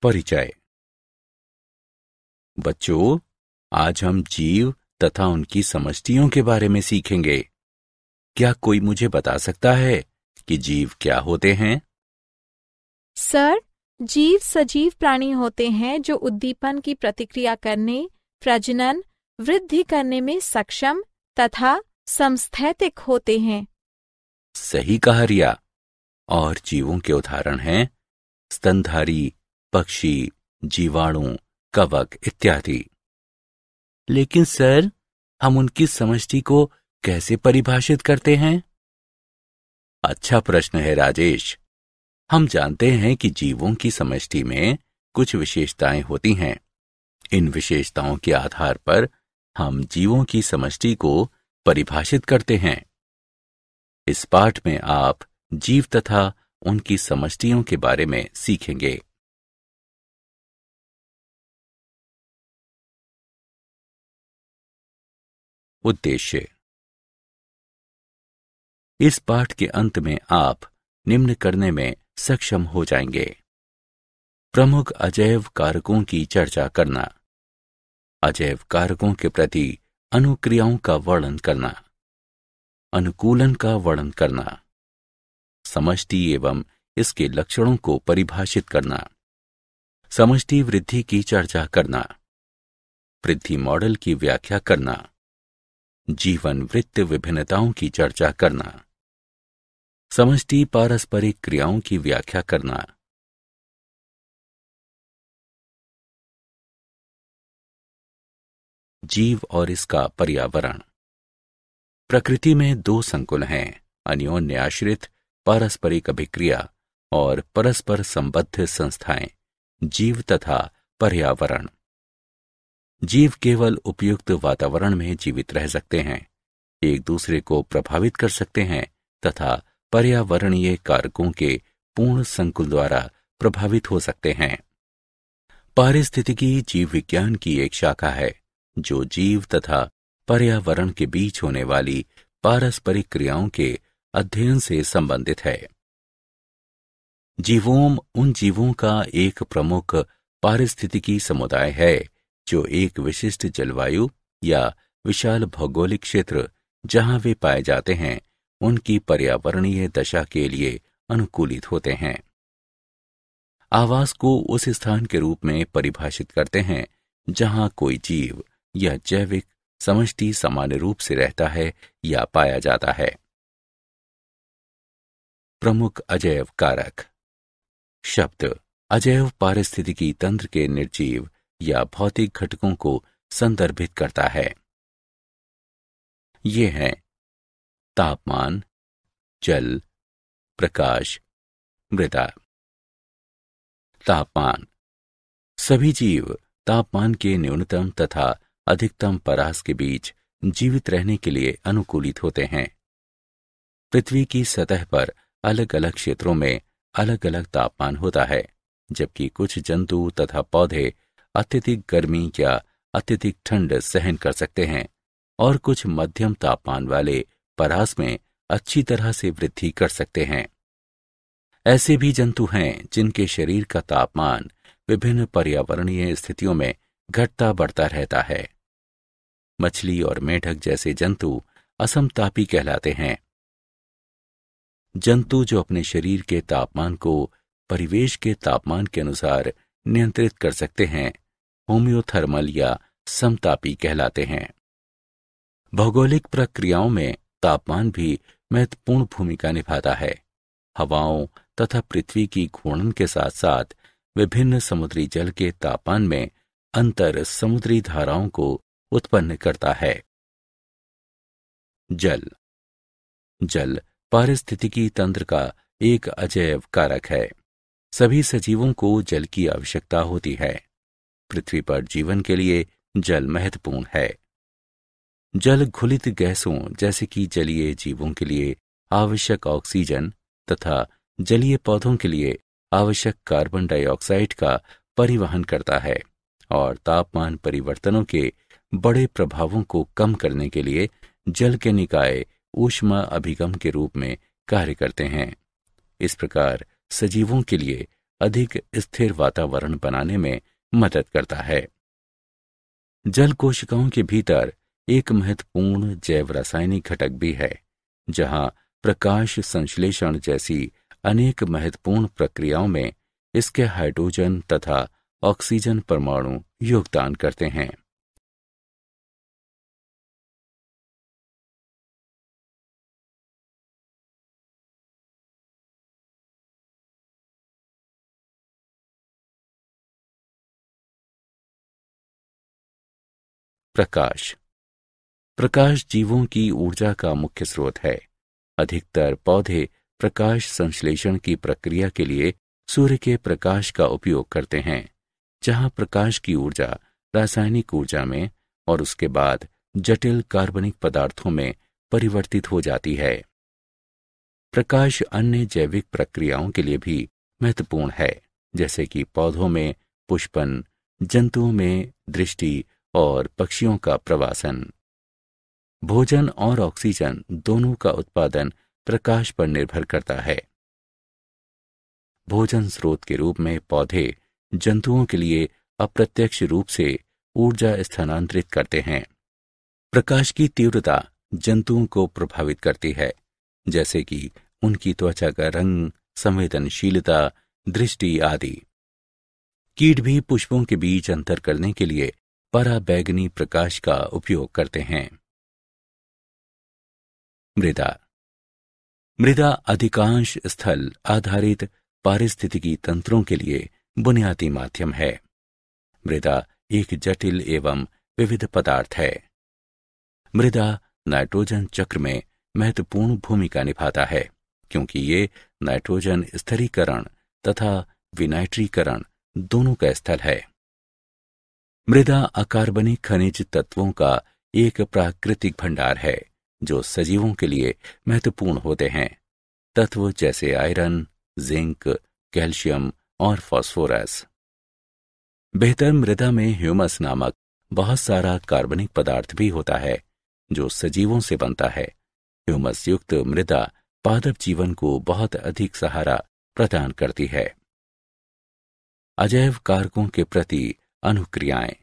परिचय। बच्चों, आज हम जीव तथा उनकी समष्टियों के बारे में सीखेंगे। क्या कोई मुझे बता सकता है कि जीव क्या होते हैं? सर, जीव सजीव प्राणी होते हैं जो उद्दीपन की प्रतिक्रिया करने, प्रजनन, वृद्धि करने में सक्षम तथा समस्थैतिक होते हैं। सही कहा रिया। और जीवों के उदाहरण हैं स्तनधारी, पक्षी, जीवाणु, कवक इत्यादि। लेकिन सर, हम उनकी समष्टि को कैसे परिभाषित करते हैं? अच्छा प्रश्न है राजेश। हम जानते हैं कि जीवों की समष्टि में कुछ विशेषताएं होती हैं। इन विशेषताओं के आधार पर हम जीवों की समष्टि को परिभाषित करते हैं। इस पाठ में आप जीव तथा उनकी समष्टियों के बारे में सीखेंगे। उद्देश्य। इस पाठ के अंत में आप निम्न करने में सक्षम हो जाएंगे: प्रमुख अजैव कारकों की चर्चा करना, अजैव कारकों के प्रति अनुक्रियाओं का वर्णन करना, अनुकूलन का वर्णन करना, समष्टि एवं इसके लक्षणों को परिभाषित करना, समष्टि वृद्धि की चर्चा करना, वृद्धि मॉडल की व्याख्या करना, जीवन वृत्त विभिन्नताओं की चर्चा करना, समष्टि पारस्परिक क्रियाओं की व्याख्या करना। जीव और इसका पर्यावरण। प्रकृति में दो संकुल हैं: अन्योन्य आश्रित पारस्परिक अभिक्रिया और परस्पर संबद्ध संस्थाएं, जीव तथा पर्यावरण। जीव केवल उपयुक्त वातावरण में जीवित रह सकते हैं, एक दूसरे को प्रभावित कर सकते हैं तथा पर्यावरणीय कारकों के पूर्ण संकुल द्वारा प्रभावित हो सकते हैं। पारिस्थितिकी जीव विज्ञान की एक शाखा है जो जीव तथा पर्यावरण के बीच होने वाली पारस्परिक क्रियाओं के अध्ययन से संबंधित है। जीवोम उन जीवों का एक प्रमुख पारिस्थितिकी समुदाय है जो एक विशिष्ट जलवायु या विशाल भौगोलिक क्षेत्र जहां वे पाए जाते हैं उनकी पर्यावरणीय दशा के लिए अनुकूलित होते हैं। आवास को उस स्थान के रूप में परिभाषित करते हैं जहां कोई जीव या जैविक समष्टि सामान्य रूप से रहता है या पाया जाता है। प्रमुख अजैव कारक। शब्द अजैव पारिस्थितिकी तंत्र के निर्जीव या भौतिक घटकों को संदर्भित करता है। ये हैं तापमान, जल, प्रकाश, मृदा। तापमान। सभी जीव तापमान के न्यूनतम तथा अधिकतम परास के बीच जीवित रहने के लिए अनुकूलित होते हैं। पृथ्वी की सतह पर अलग अलग क्षेत्रों में अलग अलग तापमान होता है, जबकि कुछ जंतु तथा पौधे अत्यधिक गर्मी या अत्यधिक ठंड सहन कर सकते हैं और कुछ मध्यम तापमान वाले परास में अच्छी तरह से वृद्धि कर सकते हैं। ऐसे भी जंतु हैं जिनके शरीर का तापमान विभिन्न पर्यावरणीय स्थितियों में घटता बढ़ता रहता है। मछली और मेढक जैसे जंतु असमतापी कहलाते हैं। जंतु जो अपने शरीर के तापमान को परिवेश के तापमान के अनुसार नियंत्रित कर सकते हैं होम्योथर्मल या समतापी कहलाते हैं। भौगोलिक प्रक्रियाओं में तापमान भी महत्वपूर्ण भूमिका निभाता है। हवाओं तथा पृथ्वी की घूर्णन के साथ साथ विभिन्न समुद्री जल के तापमान में अंतर समुद्री धाराओं को उत्पन्न करता है। जल। जल पारिस्थितिकी तंत्र का एक अजैव कारक है। सभी सजीवों को जल की आवश्यकता होती है। पृथ्वी पर जीवन के लिए जल महत्वपूर्ण है। जल घुलित गैसों जैसे कि जलीय जीवों के लिए आवश्यक ऑक्सीजन तथा जलीय पौधों के लिए आवश्यक कार्बन डाइऑक्साइड का परिवहन करता है और तापमान परिवर्तनों के बड़े प्रभावों को कम करने के लिए जल के निकाय ऊष्मा अभिगम के रूप में कार्य करते हैं। इस प्रकार सजीवों के लिए अधिक स्थिर वातावरण बनाने में मदद करता है। जल कोशिकाओं के भीतर एक महत्वपूर्ण जैव रासायनिक घटक भी है, जहां प्रकाश संश्लेषण जैसी अनेक महत्वपूर्ण प्रक्रियाओं में इसके हाइड्रोजन तथा ऑक्सीजन परमाणु योगदान करते हैं। प्रकाश प्रकाश जीवों की ऊर्जा का मुख्य स्रोत है। अधिकतर पौधे प्रकाश संश्लेषण की प्रक्रिया के लिए सूर्य के प्रकाश का उपयोग करते हैं, जहां प्रकाश की ऊर्जा रासायनिक ऊर्जा में और उसके बाद जटिल कार्बनिक पदार्थों में परिवर्तित हो जाती है। प्रकाश अन्य जैविक प्रक्रियाओं के लिए भी महत्वपूर्ण है, जैसे कि पौधों में पुष्पन, जंतुओं में दृष्टि और पक्षियों का प्रवासन। भोजन और ऑक्सीजन दोनों का उत्पादन प्रकाश पर निर्भर करता है। भोजन स्रोत के रूप में पौधे जंतुओं के लिए अप्रत्यक्ष रूप से ऊर्जा स्थानांतरित करते हैं। प्रकाश की तीव्रता जंतुओं को प्रभावित करती है, जैसे कि उनकी त्वचा का रंग, संवेदनशीलता, दृष्टि आदि। कीट भी पुष्पों के बीच अंतर करने के लिए पराबैंगनी प्रकाश का उपयोग करते हैं। मृदा मृदा अधिकांश स्थल आधारित पारिस्थितिकी तंत्रों के लिए बुनियादी माध्यम है। मृदा एक जटिल एवं विविध पदार्थ है। मृदा नाइट्रोजन चक्र में महत्वपूर्ण भूमिका निभाता है, क्योंकि ये नाइट्रोजन स्थिरीकरण तथा विनाइट्रीकरण दोनों का स्थल है। मृदा अकार्बनिक खनिज तत्वों का एक प्राकृतिक भंडार है, जो सजीवों के लिए महत्वपूर्ण होते हैं। तत्व जैसे आयरन, जिंक, कैल्शियम और फास्फोरस। बेहतर मृदा में ह्यूमस नामक बहुत सारा कार्बनिक पदार्थ भी होता है, जो सजीवों से बनता है। ह्यूमस युक्त मृदा पादप जीवन को बहुत अधिक सहारा प्रदान करती है। अजैव कारकों के प्रति अनुक्रियाएं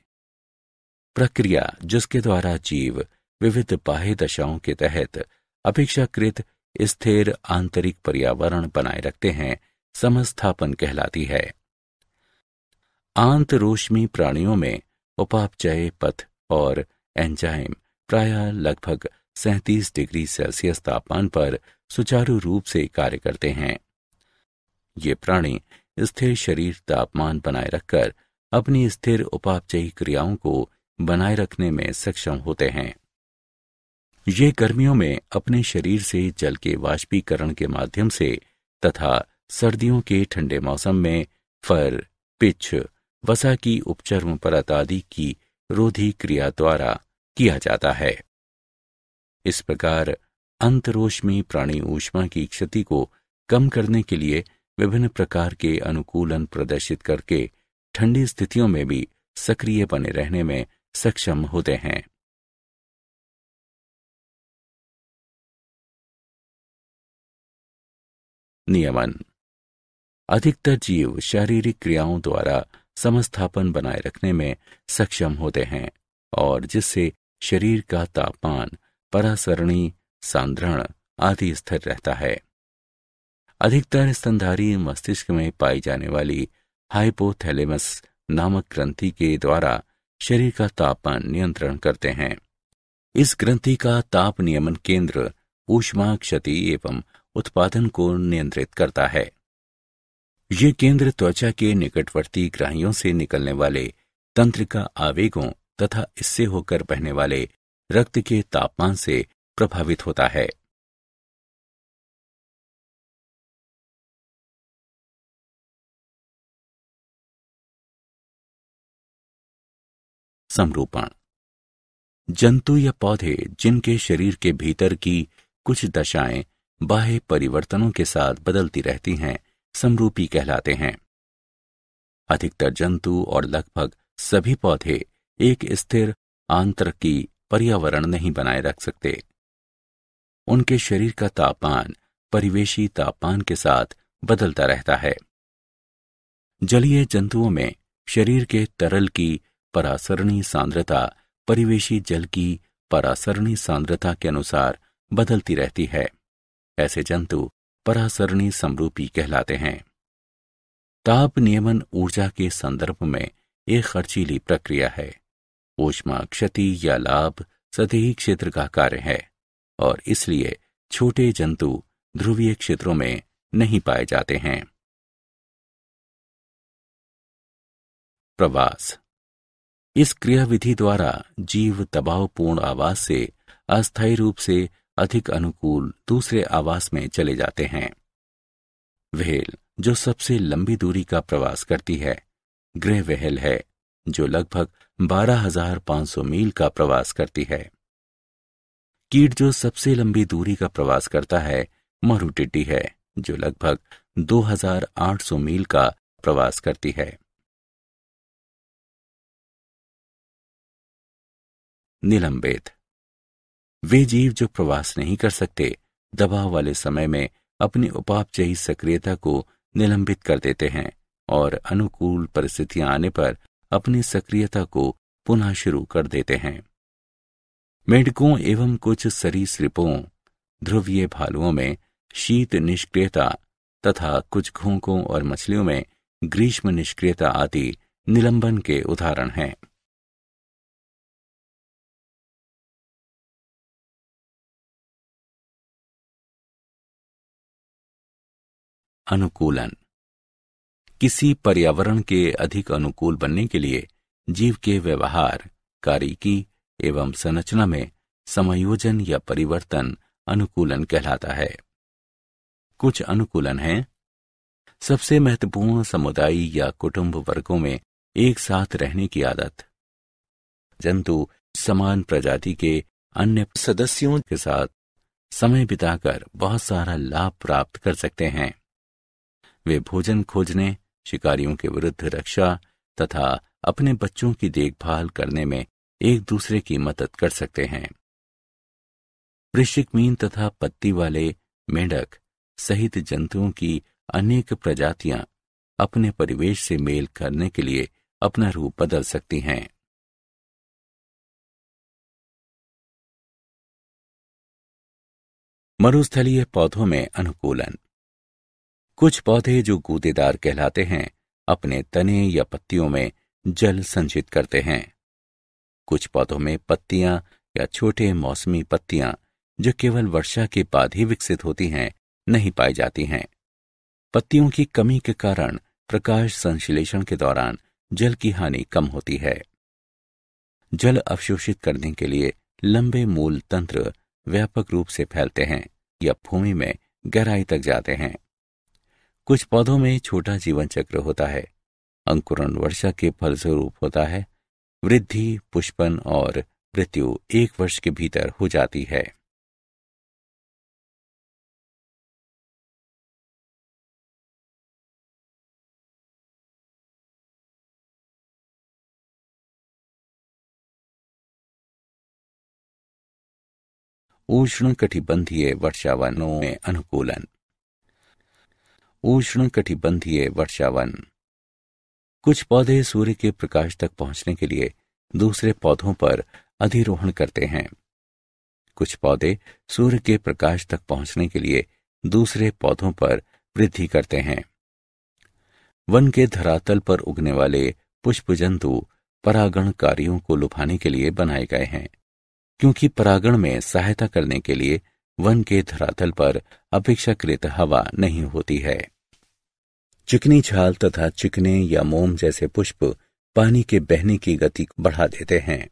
प्रक्रिया जिसके द्वारा जीव विविध बाह्य दशाओं के तहत अपेक्षाकृत स्थिर आंतरिक पर्यावरण बनाए रखते हैं, समस्थापन कहलाती है। आंतरोष्मी प्राणियों में उपापचय पथ और एंजाइम प्रायः लगभग 37 डिग्री सेल्सियस तापमान पर सुचारू रूप से कार्य करते हैं। ये प्राणी स्थिर शरीर तापमान बनाए रखकर अपनी स्थिर उपापचयी क्रियाओं को बनाए रखने में सक्षम होते हैं। ये गर्मियों में अपने शरीर से जल के वाष्पीकरण के माध्यम से तथा सर्दियों के ठंडे मौसम में फर, पिच, वसा की उपचर्म परत आदि की रोधी क्रिया द्वारा किया जाता है। इस प्रकार अंतरोष्मी प्राणी ऊष्मा की क्षति को कम करने के लिए विभिन्न प्रकार के अनुकूलन प्रदर्शित करके ठंडी स्थितियों में भी सक्रिय बने रहने में सक्षम होते हैं। नियमन अधिकतर जीव शारीरिक क्रियाओं द्वारा समस्थापन बनाए रखने में सक्षम होते हैं, और जिससे शरीर का तापमान, परासरणी, सांद्रण आदि स्थिर रहता है। अधिकतर स्तनधारी मस्तिष्क में पाई जाने वाली हाइपोथैलेमस नामक ग्रंथि के द्वारा शरीर का तापमान नियंत्रण करते हैं। इस ग्रंथि का ताप नियमन केंद्र ऊष्मा क्षति एवं उत्पादन को नियंत्रित करता है। ये केंद्र त्वचा के निकटवर्ती ग्राहियों से निकलने वाले तंत्रिका आवेगों तथा इससे होकर बहने वाले रक्त के तापमान से प्रभावित होता है। समरूपण जंतु या पौधे जिनके शरीर के भीतर की कुछ दशाएं बाह्य परिवर्तनों के साथ बदलती रहती हैं, समरूपी कहलाते हैं। अधिकतर जंतु और लगभग सभी पौधे एक स्थिर आंतरिकी पर्यावरण नहीं बनाए रख सकते। उनके शरीर का तापमान परिवेशी तापमान के साथ बदलता रहता है। जलीय जंतुओं में शरीर के तरल की परासरणी सांद्रता परिवेशी जल की परासरणी सांद्रता के अनुसार बदलती रहती है। ऐसे जंतु परासरणी समरूपी कहलाते हैं। ताप नियमन ऊर्जा के संदर्भ में एक खर्चीली प्रक्रिया है। ऊष्मा क्षति या लाभ सतही क्षेत्र का कार्य है और इसलिए छोटे जंतु ध्रुवीय क्षेत्रों में नहीं पाए जाते हैं। प्रवास। इस क्रियाविधि द्वारा जीव दबावपूर्ण आवास से अस्थायी रूप से अधिक अनुकूल दूसरे आवास में चले जाते हैं। व्हेल जो सबसे लंबी दूरी का प्रवास करती है ग्रे व्हेल है, जो लगभग 12,500 मील का प्रवास करती है। कीट जो सबसे लंबी दूरी का प्रवास करता है मरुटिड्डी है, जो लगभग 2,800 मील का प्रवास करती है। निलंबित। वे जीव जो प्रवास नहीं कर सकते दबाव वाले समय में अपनी उपापचयी सक्रियता को निलंबित कर देते हैं और अनुकूल परिस्थितियां आने पर अपनी सक्रियता को पुनः शुरू कर देते हैं। मेंढकों एवं कुछ सरीसृपों, ध्रुवीय भालुओं में शीत निष्क्रियता तथा कुछ घोंघों और मछलियों में ग्रीष्म निष्क्रियता आदि निलंबन के उदाहरण हैं। अनुकूलन। किसी पर्यावरण के अधिक अनुकूल बनने के लिए जीव के व्यवहार, कार्यकी एवं संरचना में समायोजन या परिवर्तन अनुकूलन कहलाता है। कुछ अनुकूलन हैं। सबसे महत्वपूर्ण समुदाय या कुटुंब वर्गों में एक साथ रहने की आदत। जंतु समान प्रजाति के अन्य सदस्यों के साथ समय बिताकर बहुत सारा लाभ प्राप्त कर सकते हैं। वे भोजन खोजने, शिकारियों के विरुद्ध रक्षा तथा अपने बच्चों की देखभाल करने में एक दूसरे की मदद कर सकते हैं। वृश्चिक मीन तथा पत्ती वाले मेंढक सहित जंतुओं की अनेक प्रजातियां अपने परिवेश से मेल करने के लिए अपना रूप बदल सकती हैं। मरुस्थलीय पौधों में अनुकूलन। कुछ पौधे जो गूदेदार कहलाते हैं अपने तने या पत्तियों में जल संचित करते हैं। कुछ पौधों में पत्तियां या छोटे मौसमी पत्तियां जो केवल वर्षा के बाद ही विकसित होती हैं नहीं पाई जाती हैं। पत्तियों की कमी के कारण प्रकाश संश्लेषण के दौरान जल की हानि कम होती है। जल अवशोषित करने के लिए लंबे मूल तंत्र व्यापक रूप से फैलते हैं या भूमि में गहराई तक जाते हैं। कुछ पौधों में छोटा जीवन चक्र होता है। अंकुरण वर्षा के फलस्वरूप होता है। वृद्धि, पुष्पन और मृत्यु 1 वर्ष के भीतर हो जाती है। उष्णकटिबंधीय वर्षावनों में अनुकूलन। उष्णकटिबंधीय वर्षावन। कुछ पौधे सूर्य के प्रकाश तक पहुंचने के लिए दूसरे पौधों पर अधिरोहण करते हैं। कुछ पौधे सूर्य के प्रकाश तक पहुंचने के लिए दूसरे पौधों पर वृद्धि करते हैं। वन के धरातल पर उगने वाले पुष्प जंतु परागणकारियों को लुभाने के लिए बनाए गए हैं, क्योंकि परागण में सहायता करने के लिए वन के धरातल पर अपेक्षाकृत हवा नहीं होती है। चिकनी छाल तथा चिकने या मोम जैसे पुष्प पानी के बहने की गति बढ़ा देते हैं।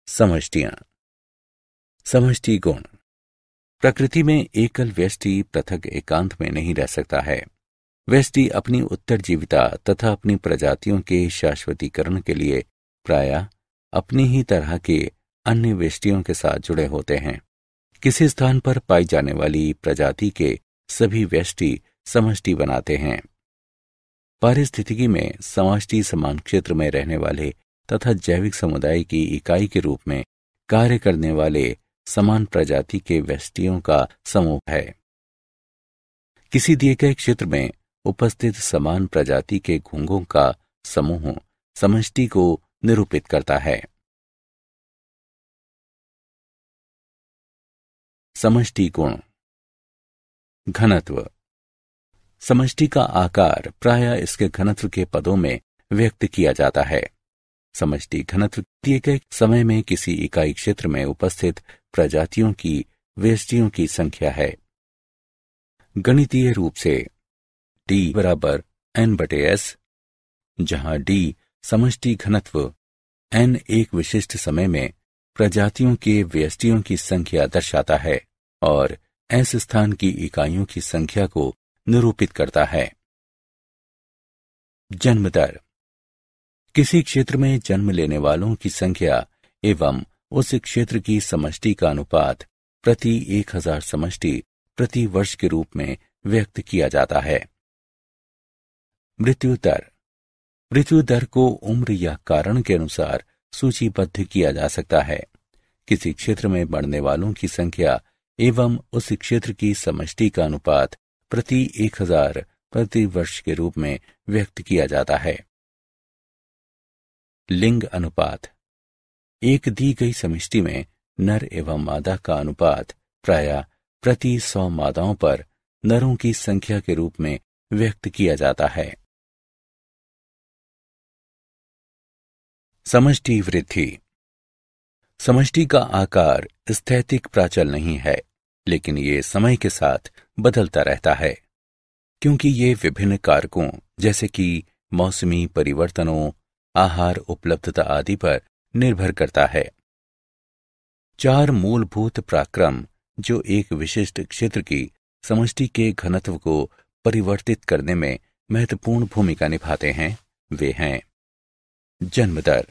समष्टियां। समष्टि गुण। प्रकृति में एकल व्यष्टि पृथक एकांत में नहीं रह सकता है। व्यष्टि अपनी उत्तरजीविता तथा अपनी प्रजातियों के शाश्वतीकरण के लिए प्रायः अपनी ही तरह के अन्य व्यष्टियों के साथ जुड़े होते हैं। किसी स्थान पर पाई जाने वाली प्रजाति के सभी व्यष्टि समष्टि बनाते हैं। पारिस्थितिकी में समष्टि समान क्षेत्र में रहने वाले तथा जैविक समुदाय की इकाई के रूप में कार्य करने वाले समान प्रजाति के व्यष्टियों का समूह है। किसी दिए गए क्षेत्र में उपस्थित समान प्रजाति के घोंघों का समूह समष्टि को निरूपित करता है। समष्टि गुण। घनत्व। समष्टि का आकार प्रायः इसके घनत्व के पदों में व्यक्त किया जाता है। समष्टि घनत्व दिए गए समय में किसी इकाई क्षेत्र में उपस्थित प्रजातियों की व्यष्टियों की संख्या है। गणितीय रूप से D बराबर N/S, जहां D समष्टि घनत्व N एक विशिष्ट समय में प्रजातियों के व्यष्टियों की संख्या दर्शाता है और S स्थान की इकाइयों की संख्या को निरूपित करता है। जन्म दर। किसी क्षेत्र में जन्म लेने वालों की संख्या एवं उस क्षेत्र की समष्टि का अनुपात प्रति 1000 समष्टि प्रति वर्ष के रूप में व्यक्त किया जाता है। मृत्यु दर। मृत्यु दर को उम्र या कारण के अनुसार सूचीबद्ध किया जा सकता है। किसी क्षेत्र में मरने वालों की संख्या एवं उस क्षेत्र की समष्टि का अनुपात प्रति 1000 प्रति वर्ष के रूप में व्यक्त किया जाता है। लिंग अनुपात। एक दी गई समष्टि में नर एवं मादा का अनुपात प्रायः प्रति 100 मादाओं पर नरों की संख्या के रूप में व्यक्त किया जाता है। समष्टि वृद्धि। समष्टि का आकार स्थैतिक प्राचल नहीं है, लेकिन ये समय के साथ बदलता रहता है, क्योंकि ये विभिन्न कारकों जैसे कि मौसमी परिवर्तनों, आहार उपलब्धता आदि पर निर्भर करता है। 4 मूलभूत पराक्रम जो एक विशिष्ट क्षेत्र की समष्टि के घनत्व को परिवर्तित करने में महत्वपूर्ण भूमिका निभाते हैं, वे हैं। जन्म दर।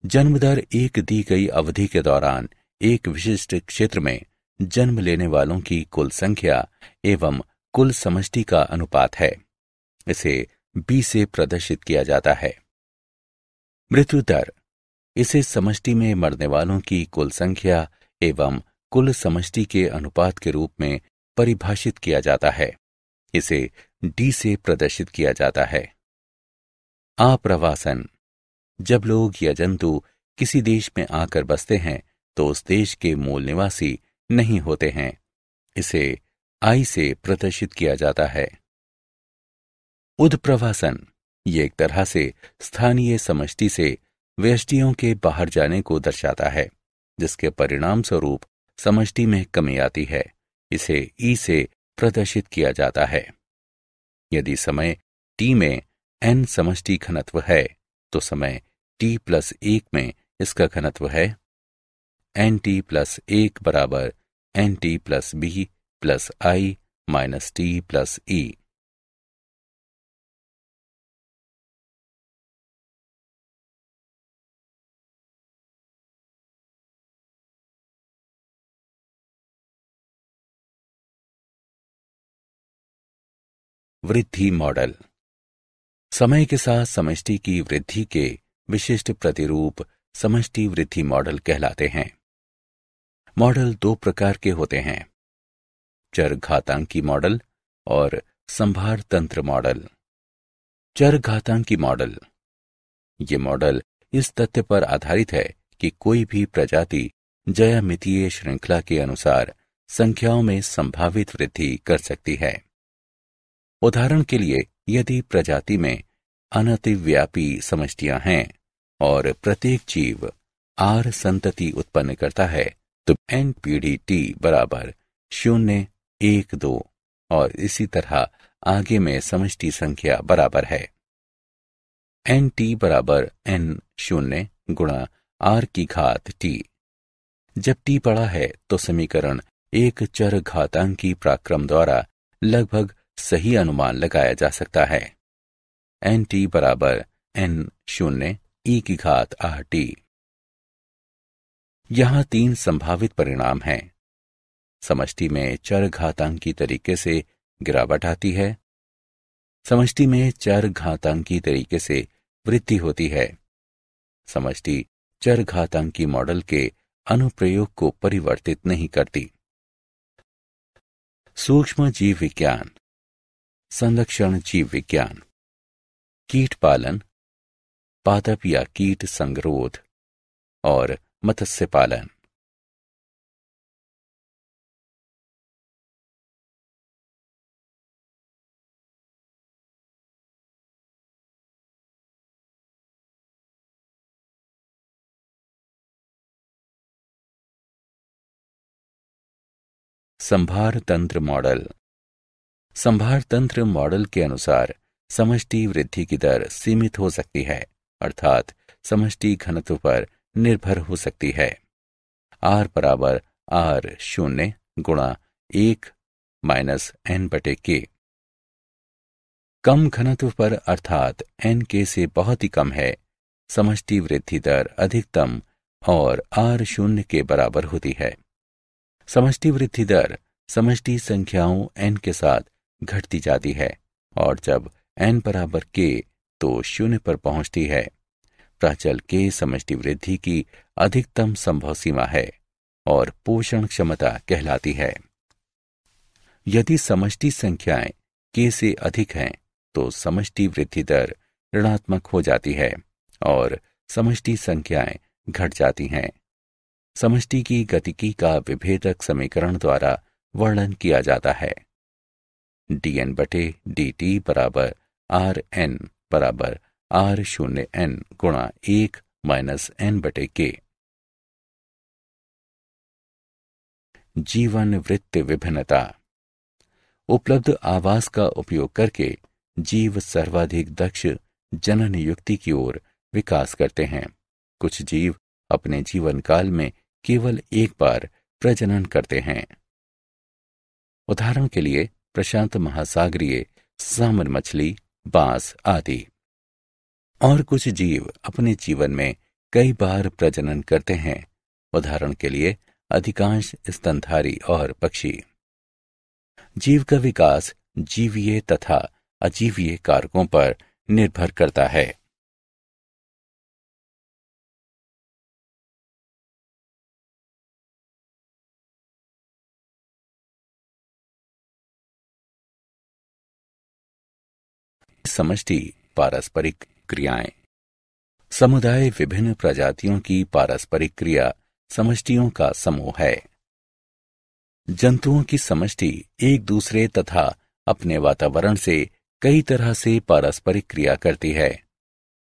जन्म दर एक दी गई अवधि के दौरान एक विशिष्ट क्षेत्र में जन्म लेने वालों की कुल संख्या एवं कुल समष्टि का अनुपात है। इसे B से प्रदर्शित किया जाता है। मृत्यु दर। इसे समष्टि में मरने वालों की कुल संख्या एवं कुल समष्टि के अनुपात के रूप में परिभाषित किया जाता है। इसे D से प्रदर्शित किया जाता है। आप्रवासन। जब लोग या जंतु किसी देश में आकर बसते हैं तो उस देश के मूल निवासी नहीं होते हैं। इसे I से प्रदर्शित किया जाता है। उद्प्रवासन। ये एक तरह से स्थानीय समष्टि से व्यष्टियों के बाहर जाने को दर्शाता है, जिसके परिणाम स्वरूप समष्टि में कमी आती है। इसे E से प्रदर्शित किया जाता है। यदि समय T में N समष्टि घनत्व है तो समय T+1 में इसका घनत्व है NT+1 बराबर NT+B + I - T+E। वृद्धि मॉडल। समय के साथ समष्टि की वृद्धि के विशिष्ट प्रतिरूप समष्टि वृद्धि मॉडल कहलाते हैं। मॉडल 2 प्रकार के होते हैं, चरघातांकी मॉडल और संभार तंत्र मॉडल। चरघातांकी मॉडल। ये मॉडल इस तथ्य पर आधारित है कि कोई भी प्रजाति ज्यामितीय श्रृंखला के अनुसार संख्याओं में संभावित वृद्धि कर सकती है। उदाहरण के लिए, यदि प्रजाति में अनतिव्यापी समष्टियां हैं और प्रत्येक जीव R संतति उत्पन्न करता है तो NPDT बराबर 0, 1, 2 और इसी तरह आगे में समष्टि संख्या बराबर है। NT बराबर N0 गुणा R की घात T। जब T बड़ा है तो समीकरण एक चर घातांकी पराक्रम द्वारा लगभग सही अनुमान लगाया जा सकता है। NT बराबर N0 e की घात RT। यहां 3 संभावित परिणाम हैं। समष्टि में चर घातांकी तरीके से गिरावट आती है, समष्टि में चर घातांकी तरीके से वृद्धि होती है समष्टि चरघातांकी मॉडल के अनुप्रयोग को परिवर्तित नहीं करती। सूक्ष्म जीव विज्ञान, संरक्षण जीव विज्ञान, कीट पालन, पादप या कीट संगरोध और मत्स्य पालन। संभार तंत्र मॉडल। संभार तंत्र मॉडल के अनुसार समष्टि वृद्धि की दर सीमित हो सकती है, अर्थात समष्टि घनत्व पर निर्भर हो सकती है। R बराबर R0 गुणा 1 माइनस n/k। कम घनत्व पर अर्थात nk से बहुत ही कम है, समष्टि वृद्धि दर अधिकतम और R0 के बराबर होती है। समष्टि वृद्धि दर समष्टि संख्याओं n के साथ घटती जाती है और जब n बराबर k तो 0 पर पहुंचती है। प्राचल k समष्टि वृद्धि की अधिकतम संभव सीमा है और पोषण क्षमता कहलाती है। यदि समष्टि संख्याएं k से अधिक हैं तो समष्टि वृद्धि दर ऋणात्मक हो जाती है और समष्टि संख्याएं घट जाती हैं। समष्टि की गतिकी का विभेदक समीकरण द्वारा वर्णन किया जाता है। dn/dt बराबर Rn बराबर R0n गुणा 1 माइनस n/k। जीवन वृत्त विभिन्नता। उपलब्ध आवास का उपयोग करके जीव सर्वाधिक दक्ष जनन युक्ति की ओर विकास करते हैं। कुछ जीव अपने जीवन काल में केवल एक बार प्रजनन करते हैं। उदाहरण के लिए प्रशांत महासागरीय सामन मछली, बांस आदि। और कुछ जीव अपने जीवन में कई बार प्रजनन करते हैं। उदाहरण के लिए अधिकांश स्तनधारी और पक्षी। जीव का विकास जीवीय तथा अजीवीय कारकों पर निर्भर करता है। समष्टि पारस्परिक क्रियाएं। समुदाय विभिन्न प्रजातियों की पारस्परिक क्रिया समष्टियों का समूह है। जंतुओं की समष्टि एक दूसरे तथा अपने वातावरण से कई तरह से पारस्परिक क्रिया करती है।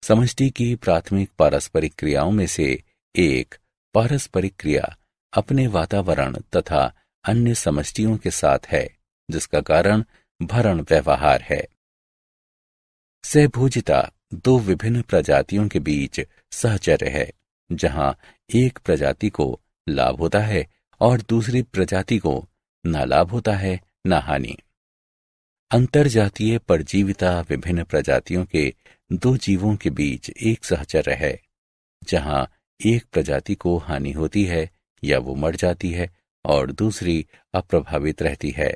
समष्टि की प्राथमिक पारस्परिक क्रियाओं में से एक पारस्परिक क्रिया अपने वातावरण तथा अन्य समष्टियों के साथ है, जिसका कारण भरण व्यवहार है। सहभोजिता दो विभिन्न प्रजातियों के बीच सहचर्य है, जहां एक प्रजाति को लाभ होता है और दूसरी प्रजाति को न लाभ होता है न हानि। अंतरजातीय परजीविता विभिन्न प्रजातियों के दो जीवों के बीच एक सहचर्य है, जहां एक प्रजाति को हानि होती है या वो मर जाती है और दूसरी अप्रभावित रहती है।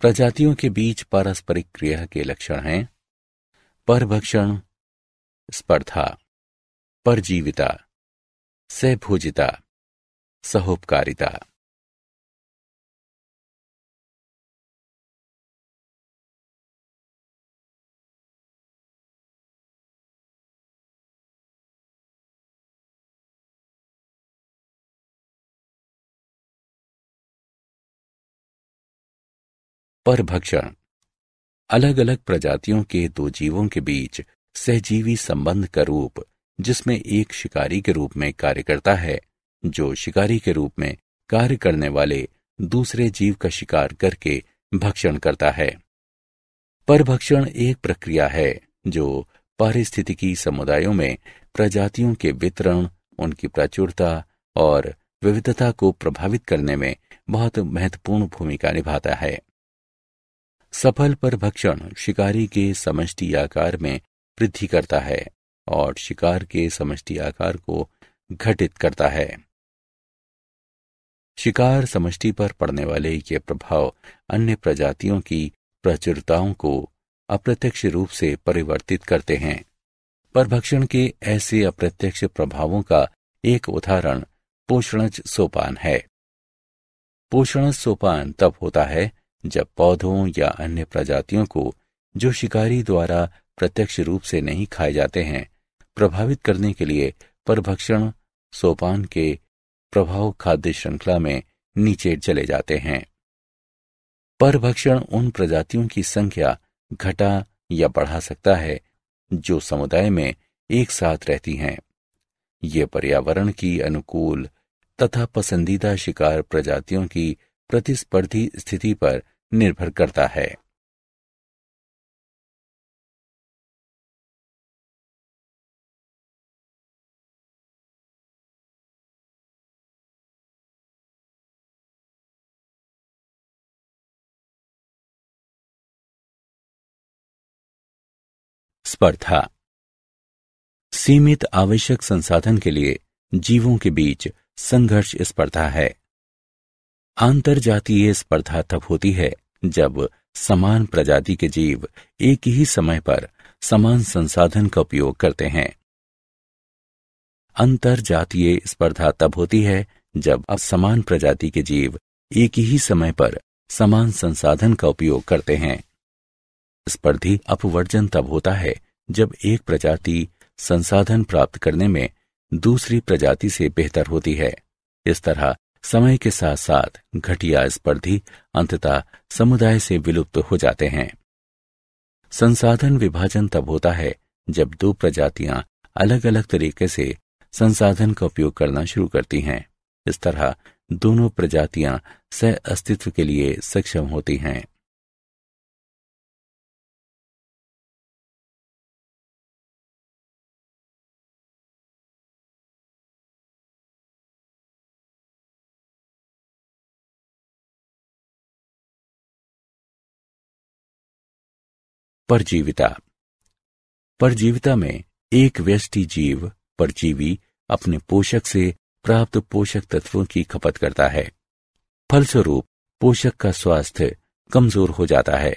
प्रजातियों के बीच पारस्परिक क्रिया के लक्षण हैं परभक्षण, स्पर्धा, परजीविता, सहभोजिता, सहोपकारिता। परभक्षण अलग अलग प्रजातियों के दो जीवों के बीच सहजीवी संबंध का रूप, जिसमें एक शिकारी के रूप में कार्य करता है जो शिकारी के रूप में कार्य करने वाले दूसरे जीव का शिकार करके भक्षण करता है। परभक्षण एक प्रक्रिया है जो पारिस्थितिकी समुदायों में प्रजातियों के वितरण, उनकी प्रचुरता और विविधता को प्रभावित करने में बहुत महत्वपूर्ण भूमिका निभाता है। सफल परभक्षण शिकारी के समष्टि आकार में वृद्धि करता है और शिकार के समष्टि आकार को घटित करता है। शिकार समष्टि पर पड़ने वाले ये प्रभाव अन्य प्रजातियों की प्रचुरताओं को अप्रत्यक्ष रूप से परिवर्तित करते हैं। परभक्षण के ऐसे अप्रत्यक्ष प्रभावों का एक उदाहरण पोषणज सोपान है। पोषणज सोपान तब होता है जब पौधों या अन्य प्रजातियों को, जो शिकारी द्वारा प्रत्यक्ष रूप से नहीं खाए जाते हैं, प्रभावित करने के लिए परभक्षण सोपान के प्रभाव खाद्य श्रृंखला में नीचे चले जाते हैं। परभक्षण उन प्रजातियों की संख्या घटा या बढ़ा सकता है जो समुदाय में एक साथ रहती हैं। ये पर्यावरण की अनुकूल तथा पसंदीदा शिकार प्रजातियों की प्रतिस्पर्धी स्थिति पर निर्भर करता है। स्पर्धा। सीमित आवश्यक संसाधन के लिए जीवों के बीच संघर्ष स्पर्धा है। अंतरजातीय स्पर्धा तब होती है जब समान प्रजाति के जीव एक ही समय पर समान संसाधन का उपयोग करते हैं। अंतरजातीय स्पर्धा तब होती है जब असमान प्रजाति के जीव एक ही समय पर समान संसाधन का उपयोग करते हैं। स्पर्धी अपवर्जन तब होता है जब एक प्रजाति संसाधन प्राप्त करने में दूसरी प्रजाति से बेहतर होती है। इस तरह समय के साथ साथ घटिया स्पर्धी अंततः समुदाय से विलुप्त हो जाते हैं। संसाधन विभाजन तब होता है जब दो प्रजातियां अलग अलग तरीके से संसाधन का उपयोग करना शुरू करती हैं। इस तरह दोनों प्रजातियां सह अस्तित्व के लिए सक्षम होती हैं। परजीविता। परजीविता में एक व्यष्टि जीव परजीवी अपने पोषक से प्राप्त पोषक तत्वों की खपत करता है। फलस्वरूप पोषक का स्वास्थ्य कमजोर हो जाता है।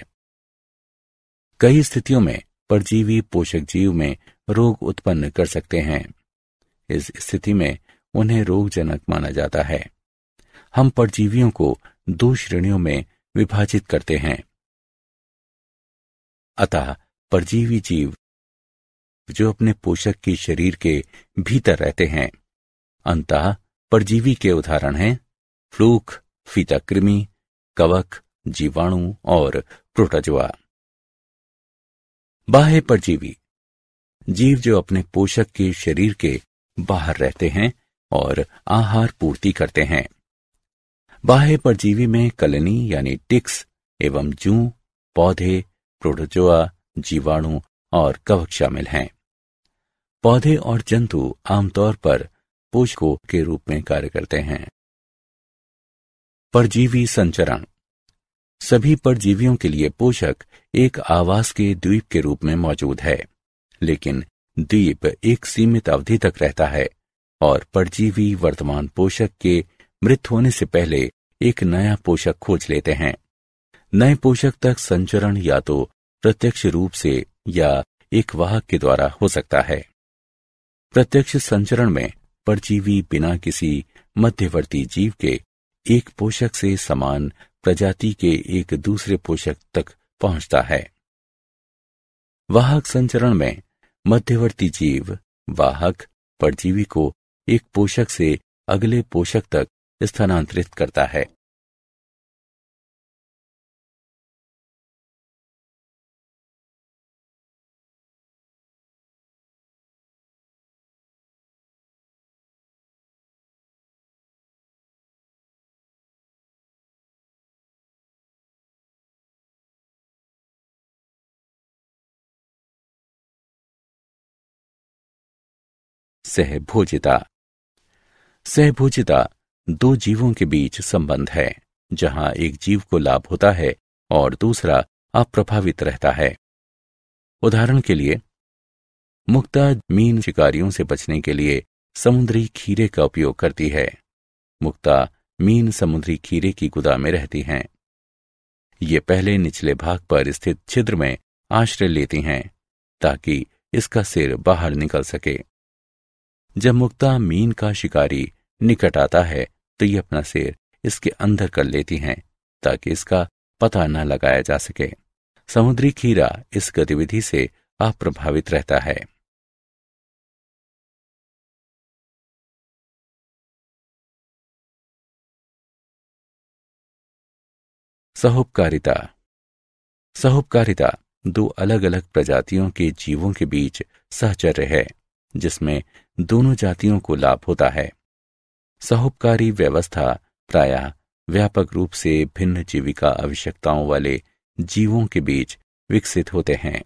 कई स्थितियों में परजीवी पोषक जीव में रोग उत्पन्न कर सकते हैं। इस स्थिति में उन्हें रोगजनक माना जाता है। हम परजीवियों को दो श्रेणियों में विभाजित करते हैं। अतः परजीवी जीव जो अपने पोषक के शरीर के भीतर रहते हैं। अंतः परजीवी के उदाहरण हैं फ्लूक, फीताकृमि, कवक, जीवाणु और प्रोटोजोआ। बाह्य परजीवी जीव जो अपने पोषक के शरीर के बाहर रहते हैं और आहार पूर्ति करते हैं। बाह्य परजीवी में कलनी यानी टिक्स एवं जूं, पौधे, प्रोटोजोआ, जीवाणु और कवक शामिल हैं। पौधे और जंतु आमतौर पर पोषकों के रूप में कार्य करते हैं। परजीवी संचरण। सभी परजीवियों के लिए पोषक एक आवास के द्वीप के रूप में मौजूद है, लेकिन द्वीप एक सीमित अवधि तक रहता है और परजीवी वर्तमान पोषक के मृत होने से पहले एक नया पोषक खोज लेते हैं। नए पोषक तक संचरण या तो प्रत्यक्ष रूप से या एक वाहक के द्वारा हो सकता है। प्रत्यक्ष संचरण में परजीवी बिना किसी मध्यवर्ती जीव के एक पोषक से समान प्रजाति के एक दूसरे पोषक तक पहुंचता है। वाहक संचरण में मध्यवर्ती जीव वाहक परजीवी को एक पोषक से अगले पोषक तक स्थानांतरित करता है। सहभोजिता। सहभोजिता दो जीवों के बीच संबंध है जहां एक जीव को लाभ होता है और दूसरा अप्रभावित रहता है। उदाहरण के लिए मुक्ता मीन शिकारियों से बचने के लिए समुद्री खीरे का उपयोग करती है। मुक्ता मीन समुद्री खीरे की गुदा में रहती हैं। ये पहले निचले भाग पर स्थित छिद्र में आश्रय लेती हैं ताकि इसका सिर बाहर निकल सके। जब मुक्ता मीन का शिकारी निकट आता है तो ये अपना सिर इसके अंदर कर लेती हैं ताकि इसका पता न लगाया जा सके। समुद्री खीरा इस गतिविधि से अप्रभावित रहता है। सहोपकारिता। सहोपकारिता दो अलग अलग प्रजातियों के जीवों के बीच सहचर्य है जिसमें दोनों जातियों को लाभ होता है। सहोपकारी व्यवस्था प्रायः व्यापक रूप से भिन्न जीविका आवश्यकताओं वाले जीवों के बीच विकसित होते हैं।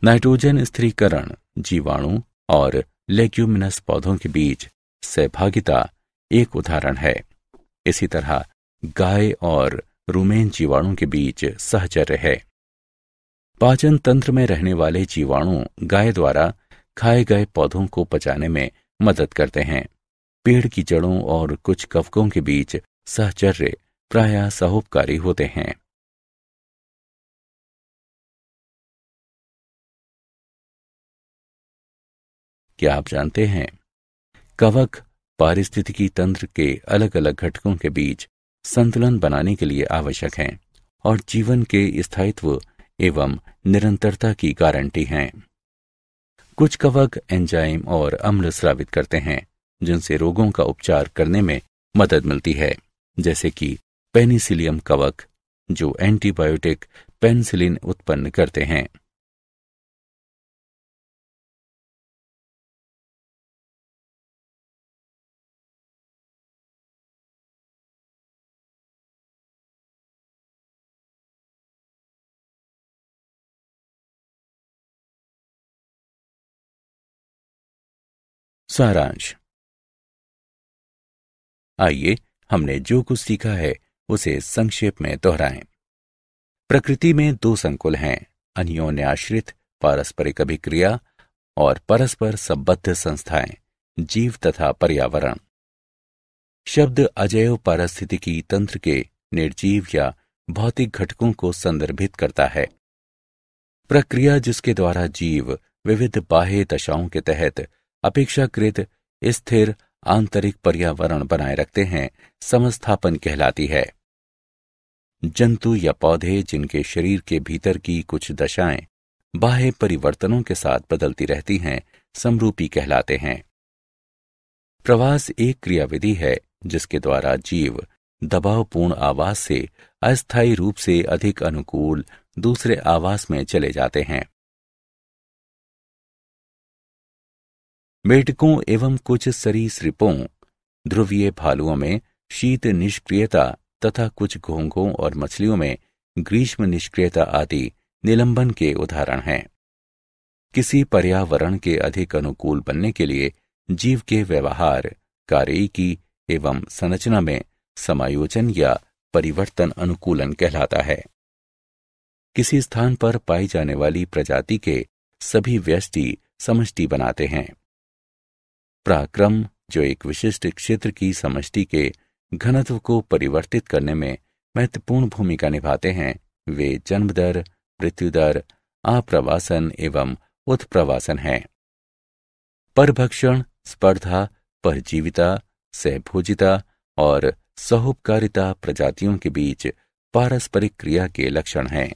नाइट्रोजन स्थिरीकरण जीवाणु और लेग्यूमिनस पौधों के बीच सहभागिता एक उदाहरण है। इसी तरह गाय और रुमेन जीवाणु के बीच सहचर्य है। पाचन तंत्र में रहने वाले जीवाणु गाय द्वारा खाए गए पौधों को पचाने में मदद करते हैं। पेड़ की जड़ों और कुछ कवकों के बीच सहचर्य प्रायः सहोपकारी होते हैं। क्या आप जानते हैं कवक पारिस्थितिकी तंत्र के अलग अलग घटकों के बीच संतुलन बनाने के लिए आवश्यक हैं और जीवन के स्थायित्व एवं निरंतरता की गारंटी हैं। कुछ कवक एंजाइम और अम्ल स्रावित करते हैं जिनसे रोगों का उपचार करने में मदद मिलती है, जैसे कि पेनिसिलियम कवक जो एंटीबायोटिक पेनिसिलिन उत्पन्न करते हैं। सारांश। आइए हमने जो कुछ सीखा है उसे संक्षेप में दोहराएं। प्रकृति में दो संकुल हैं, अन्योन्याश्रित पारस्परिक अभिक्रिया और परस्पर संबद्ध संस्थाएं, जीव तथा पर्यावरण। शब्द अजैव पारिस्थितिकी तंत्र के निर्जीव या भौतिक घटकों को संदर्भित करता है। प्रक्रिया जिसके द्वारा जीव विविध बाह्य दशाओं के तहत अपेक्षाकृत स्थिर आंतरिक पर्यावरण बनाए रखते हैं, समस्थापन कहलाती है। जंतु या पौधे जिनके शरीर के भीतर की कुछ दशाएं बाह्य परिवर्तनों के साथ बदलती रहती हैं, समरूपी कहलाते हैं। प्रवास एक क्रियाविधि है जिसके द्वारा जीव दबावपूर्ण आवास से अस्थायी रूप से अधिक अनुकूल दूसरे आवास में चले जाते हैं। मेढकों एवं कुछ सरीसृपों, ध्रुवीय भालुओं में शीत निष्क्रियता तथा कुछ घोंघों और मछलियों में ग्रीष्म निष्क्रियता आदि निलंबन के उदाहरण हैं। किसी पर्यावरण के अधिक अनुकूल बनने के लिए जीव के व्यवहार, कार्यकी एवं संरचना में समायोजन या परिवर्तन अनुकूलन कहलाता है। किसी स्थान पर पाई जाने वाली प्रजाति के सभी व्यष्टि समष्टि बनाते हैं। पराक्रम जो एक विशिष्ट क्षेत्र की समष्टि के घनत्व को परिवर्तित करने में महत्वपूर्ण भूमिका निभाते हैं, वे जन्म दर, मृत्यु दर, आप्रवासन एवं उत्प्रवासन हैं। परभक्षण, स्पर्धा, परजीविता, सहभोजिता और सहोपकारिता प्रजातियों के बीच पारस्परिक क्रिया के लक्षण हैं।